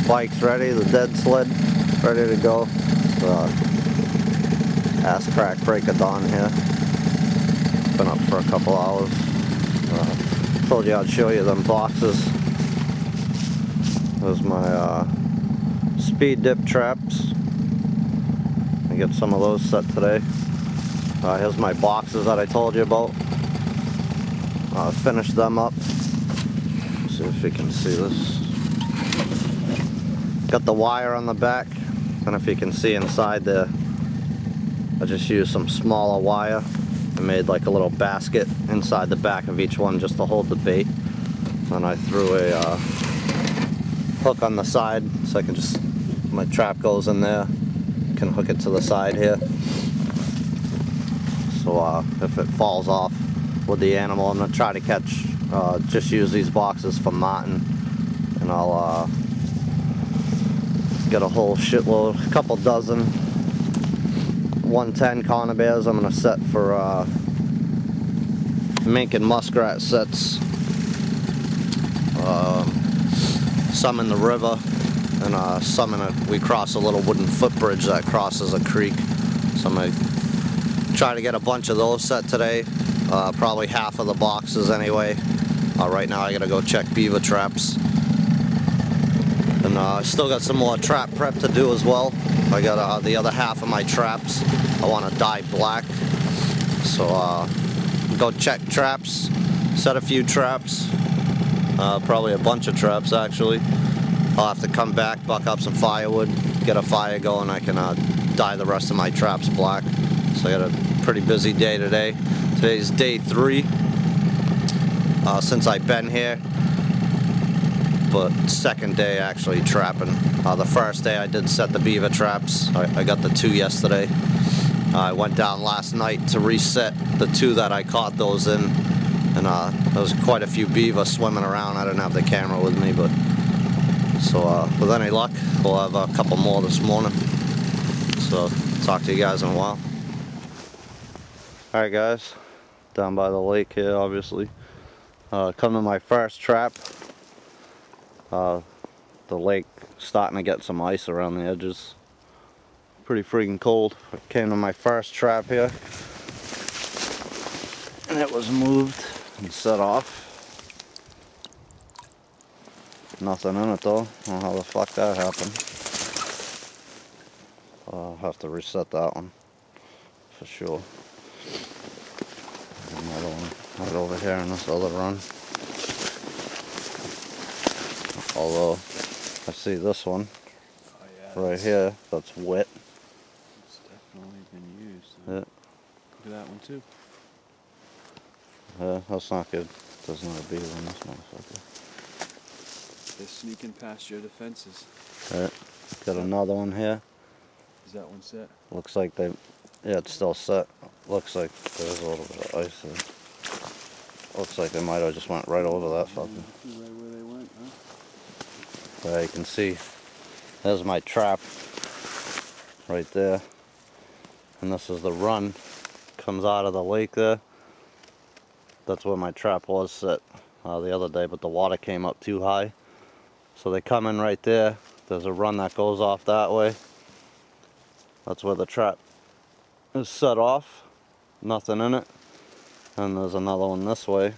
bike's ready, the dead sled ready to go. Ass crack break of dawn here. Been up for a couple hours. Told you I'd show you them boxes. There's my speed dip traps. I get some of those set today. Here's my boxes that I told you about. Finished them up. See if you can see this. Got the wire on the back. I don't know if you can see inside there. I just used some smaller wire. I made like a little basket inside the back of each one just to hold the bait. And I threw a hook on the side so I can just, my trap goes in there, can hook it to the side here. So if it falls off with the animal, I'm going to try to catch, just use these boxes for marten, and I'll get a whole shitload, a couple dozen 110 conibears I'm going to set for mink and muskrat sets. Some in the river, and some in we cross a little wooden footbridge that crosses a creek. So I'm going to try to get a bunch of those set today. Probably half of the boxes anyway. Right now I gotta go check beaver traps. And I still got some more trap prep to do as well. I got the other half of my traps I want to dye black. So go check traps, set a few traps. Probably a bunch of traps actually. I'll have to come back, buck up some firewood, get a fire going. I can dye the rest of my traps black. So I got a pretty busy day today. Today's day 3 since I've been here, but second day actually trapping. The first day I did set the beaver traps. I got the 2 yesterday. I went down last night to reset the 2 that I caught those in, and there was quite a few beaver swimming around. I didn't have the camera with me, but so with any luck we'll have a couple more this morning. So talk to you guys in a while. Alright guys, down by the lake here obviously. Come to my first trap. The lake starting to get some ice around the edges. Pretty freaking cold. I came to my first trap here, and it was moved and set off. Nothing in it though. I don't know how the fuck that happened. I'll have to reset that one for sure. Another one right over here in this other run. Although I see this one right here that's wet. It's definitely been used. Yeah. Look at that one too. Yeah, that's not good. There's not a beaver in this motherfucker. They're sneaking past your defenses. Right. Got another one here. Is that one set? Looks like they, yeah, it's still set. Looks like there's a little bit of ice there. Looks like they might have just went right over that fucker. Right where they went, huh? But you can see, there's my trap right there. And this is the run. Comes out of the lake there. That's where my trap was set the other day, but the water came up too high. So they come in right there. There's a run that goes off that way. That's where the trap is set off. Nothing in it. And there's another one this way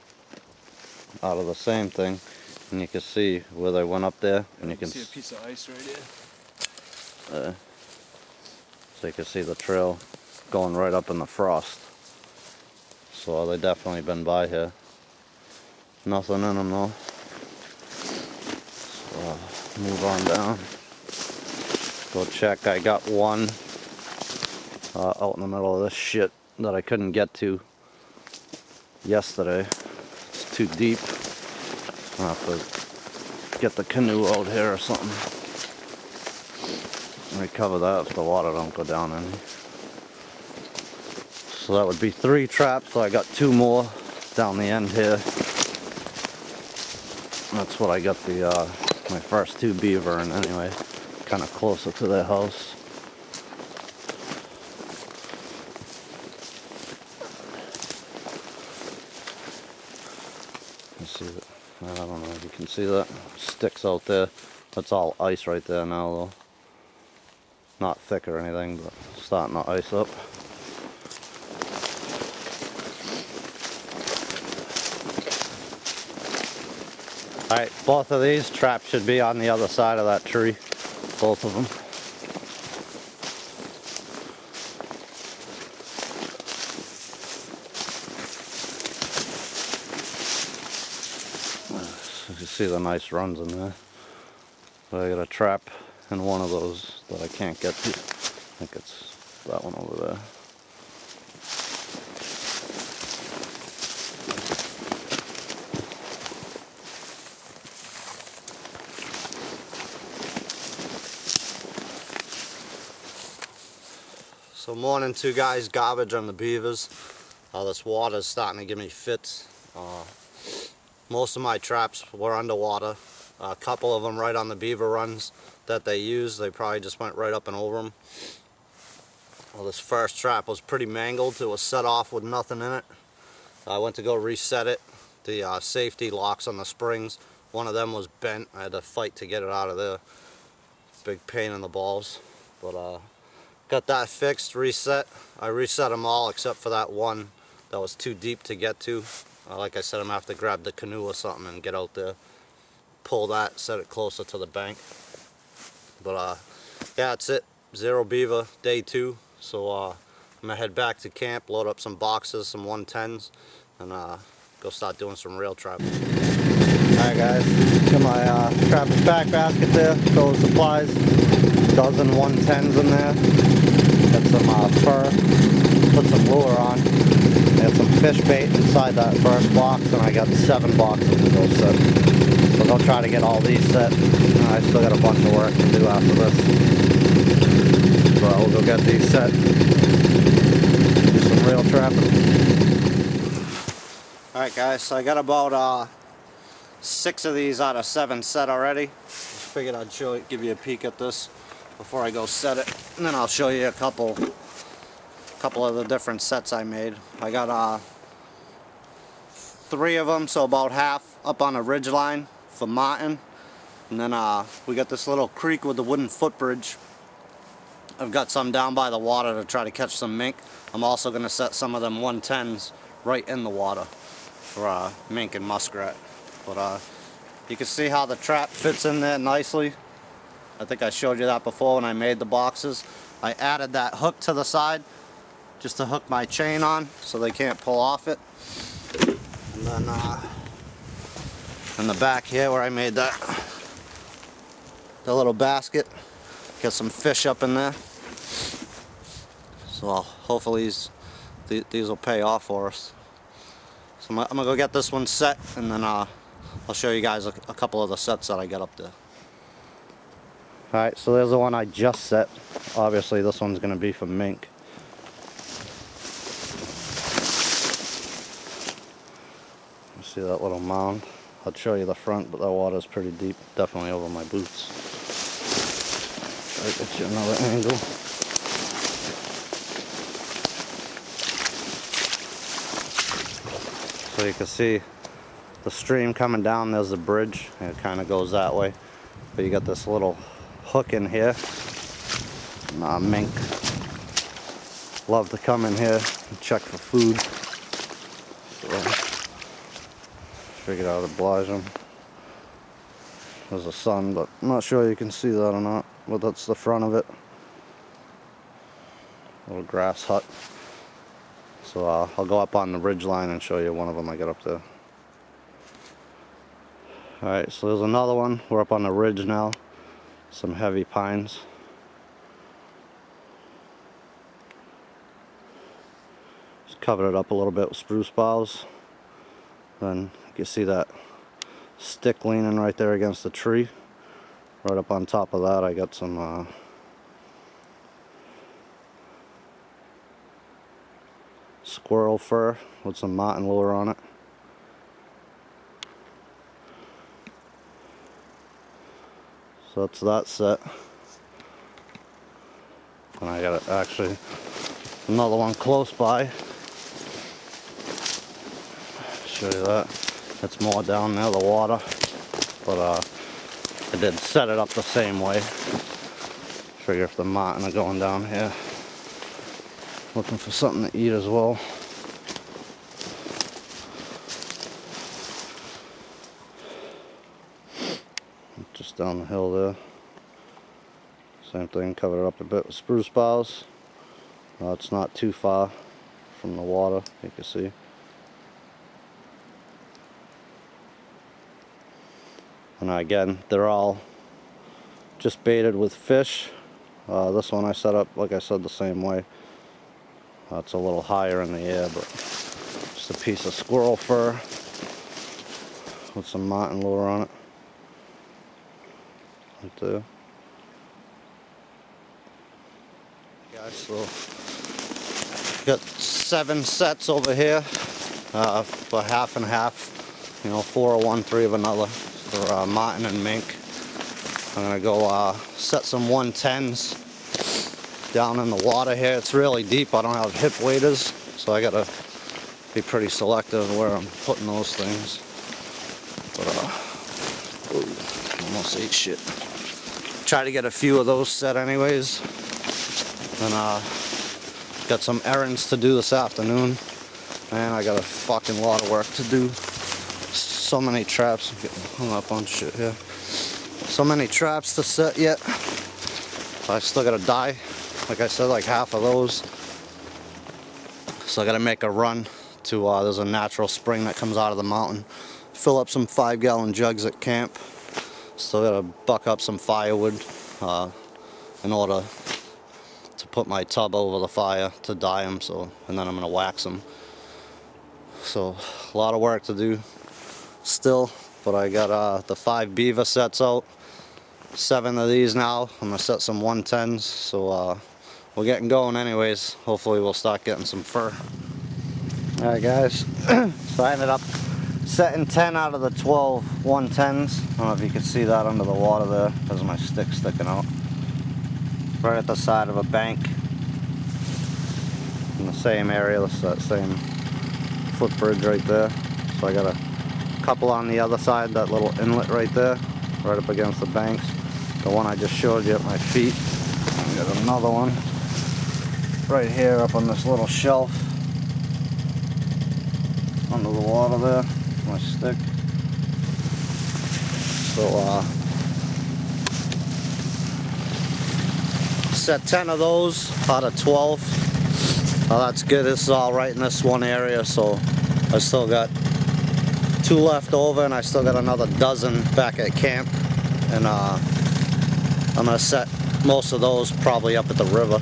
out of the same thing. And you can see where they went up there. And you can see a piece of ice right here. So you can see the trail going right up in the frost. So they definitely been by here. Nothing in them though. So move on down. Go check. I got one out in the middle of this shit that I couldn't get to yesterday. It's too deep. I'll have to get the canoe out here or something. Recover that if the water don't go down any. So that would be 3 traps. So I got 2 more down the end here. That's what I got the my first 2 beaver in anyway. Kind of closer to their house. You see that? I don't know if you can see that. Sticks out there. That's all ice right there now though. Not thick or anything, but starting to ice up. Alright, both of these traps should be on the other side of that tree. Both of them. You can see the nice runs in there. But I got a trap in one of those that I can't get to. I think it's that one over there. So morning two guys, garbage on the beavers. This water is starting to give me fits. Most of my traps were underwater. A couple of them right on the beaver runs that they use. They probably just went right up and over them. Well, this first trap was pretty mangled. It was set off with nothing in it. I went to go reset it. The safety locks on the springs, one of them was bent. I had to fight to get it out of there. Big pain in the balls. But got that fixed, reset. I reset them all except for that one that was too deep to get to. Like I said, I'm gonna have to grab the canoe or something and get out there, pull that, set it closer to the bank. But yeah, that's it. Zero beaver, day 2. So I'm gonna head back to camp, load up some boxes, some 110s, and go start doing some rail trapping. Alright guys, got my trapper's back basket there, full of supplies. Dozen 110s in there. Got some fur, put some lure on. Got some fish bait inside that first box, and I got 7 boxes to go set. So I'll try to get all these set. I still got a bunch of work to do after this. But we'll go get these set. Do some rail trapping. Alright guys, so I got about 6 of these out of 7 set already. Just figured I'd give you a peek at this before I go set it, and then I'll show you a couple of the different sets I made. I got 3 of them, so about half up on a ridge line for marten, and then we got this little creek with the wooden footbridge. I've got some down by the water to try to catch some mink. I'm also going to set some of them 110s right in the water for mink and muskrat. But you can see how the trap fits in there nicely. I think I showed you that before when I made the boxes. I added that hook to the side just to hook my chain on so they can't pull off it. And then in the back here where I made the little basket, get some fish up in there. So hopefully these will pay off for us. So I'm gonna go get this one set, and then I'll show you guys a couple of the sets that I got up there. Alright, so there's the one I just set. Obviously this one's going to be for mink. You see that little mound? I'll show you the front, but that water's pretty deep. Definitely over my boots. Try to get you another angle. So you can see the stream coming down. There's the bridge, and it kind of goes that way. But you got this little hook in here. Mink love to come in here and check for food. So figured I'd oblige them. There's a sun, but I'm not sure you can see that or not. But that's the front of it. Little grass hut. So I'll go up on the ridge line and show you one of them I got up there. Alright, so there's another one. We're up on the ridge now. Some heavy pines. Just covered it up a little bit with spruce boughs. Then you can see that stick leaning right there against the tree. Right up on top of that I got some squirrel fur with some marten lure on it. So that's that set. And I got actually another one close by. Show you that. It's more down near the water. But I did set it up the same way. Figure if the marten are going down here looking for something to eat as well. Just down the hill there. Same thing, cover it up a bit with spruce boughs. It's not too far from the water, you can see. And again, they're all just baited with fish. This one I set up, like I said, the same way. It's a little higher in the air, but just a piece of squirrel fur with some marten lure on it. Right there. Guys, so got 7 sets over here for half and half. You know, 4 of one, 3 of another for marten and mink. I'm gonna go set some 110s down in the water here. It's really deep. I don't have hip waders, so I gotta be pretty selective where I'm putting those things. But almost ate shit. Try to get a few of those set anyways. And got some errands to do this afternoon. Man, I got a fucking lot of work to do. So many traps. I'm getting hung up on shit here. So many traps to set yet. I still gotta dye, like I said, like half of those. So I gotta make a run to, there's a natural spring that comes out of the mountain. Fill up some 5-gallon jugs at camp. Still gotta buck up some firewood in order to put my tub over the fire to dye them. So, and then I'm gonna wax them. So a lot of work to do still, but I got the 5 beaver sets out. 7 of these now. I'm gonna set some 110s. So we're getting going anyways. Hopefully we'll start getting some fur. All right, guys. So I ended up setting 10 out of the 12 110s. I don't know if you can see that under the water there. There's my stick sticking out. Right at the side of a bank. In the same area, that same footbridge right there. So I got a couple on the other side, that little inlet right there, right up against the banks. The one I just showed you at my feet. I got another one right here up on this little shelf under the water there. My stick. So set 10 of those out of 12. That's good. This is all right in this one area, so I still got 2 left over, and I still got another dozen back at camp. And I'm gonna set most of those probably up at the river.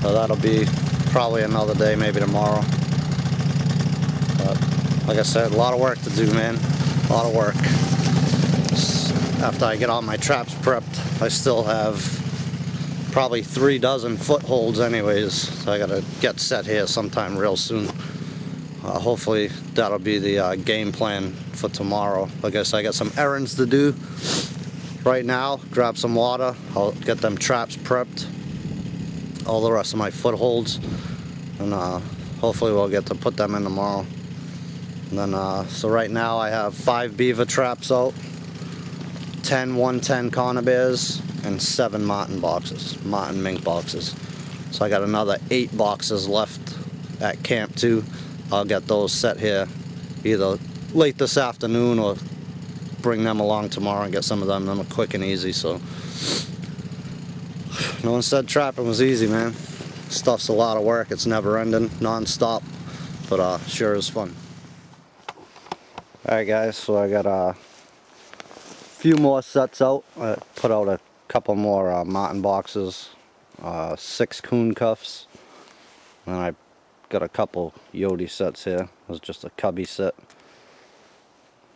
So that'll be probably another day, maybe tomorrow. But like I said, a lot of work to do, man. A lot of work. After I get all my traps prepped, I still have probably 3 dozen footholds anyways. So I gotta get set here sometime real soon. Hopefully that'll be the game plan for tomorrow. Like I said, I got some errands to do right now. Grab some water. I'll get them traps prepped. All the rest of my footholds. And hopefully we'll get to put them in tomorrow. And then, so right now I have 5 beaver traps out, 10 110 conibears, and 7 marten boxes, marten mink boxes. So I got another 8 boxes left at camp too. I'll get those set here either late this afternoon or bring them along tomorrow and get some of them. Them are quick and easy. So no one said trapping was easy, man. Stuff's a lot of work. It's never ending, non-stop, but sure is fun. Alright guys, so I got a few more sets out. I put out a couple more marten boxes, 6 coon cuffs, and I got a couple coyote sets here. It was just a cubby set.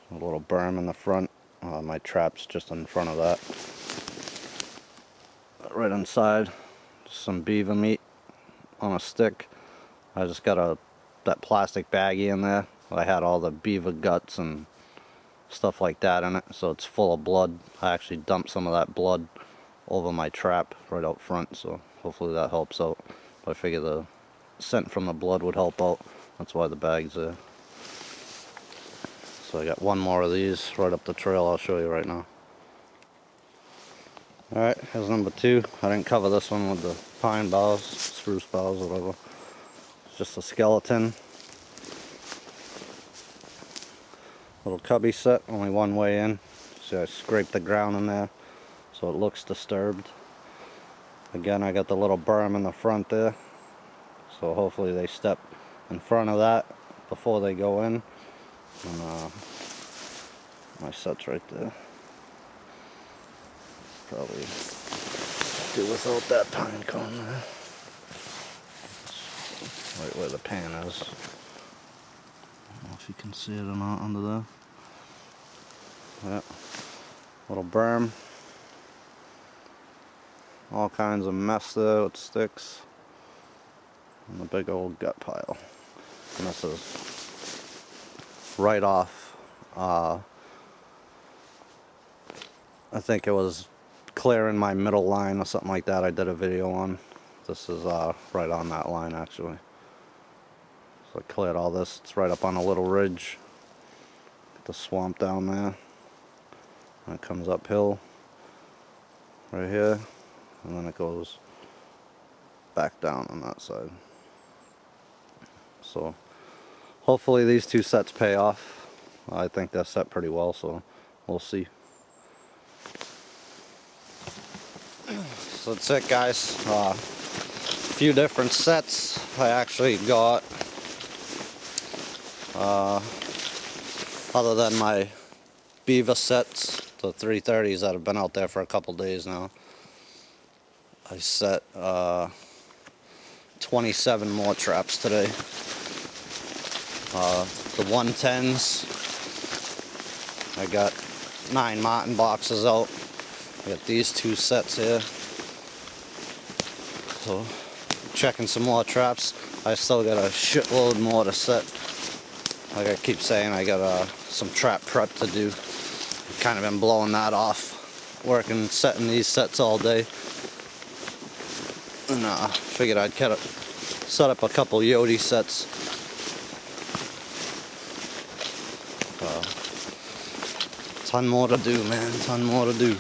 A little berm in the front. My trap's just in front of that. Right inside, just some beaver meat on a stick. I just got that plastic baggie in there. I had all the beaver guts and stuff like that in it, so it's full of blood. I actually dumped some of that blood over my trap right out front, so hopefully that helps out. But I figure the scent from the blood would help out. That's why the bag's there. So I got one more of these right up the trail. I'll show you right now. Alright, here's number 2. I didn't cover this one with the pine boughs, spruce boughs, whatever. It's just a skeleton. Little cubby set, only one way in. See, I scraped the ground in there so it looks disturbed. Again, I got the little berm in the front there, so hopefully they step in front of that before they go in. And my set's right there. Probably do without that pine cone there. Right where the pan is. I don't know if you can see it or not under there. Yeah. Little berm. All kinds of mess there with sticks. And a big old gut pile. And this is right off. I think it was clearing my middle line or something like that I did a video on. This is right on that line actually. So I cleared all this. It's right up on a little ridge. Got the swamp down there. And it comes uphill right here. And then it goes back down on that side. So hopefully these 2 sets pay off. I think they're set pretty well, so we'll see. So that's it, guys. A few different sets. I actually got, other than my beaver sets, the 330s that have been out there for a couple days now, I set 27 more traps today. The 110s, I got 9 marten boxes out. I got these 2 sets here. So, checking some more traps. I still got a shitload more to set. Like I keep saying, I got some trap prep to do. I've kind of been blowing that off, working, setting these sets all day. And figured I'd set up a couple Yodi sets. Ton more to do, man. Ton more to do.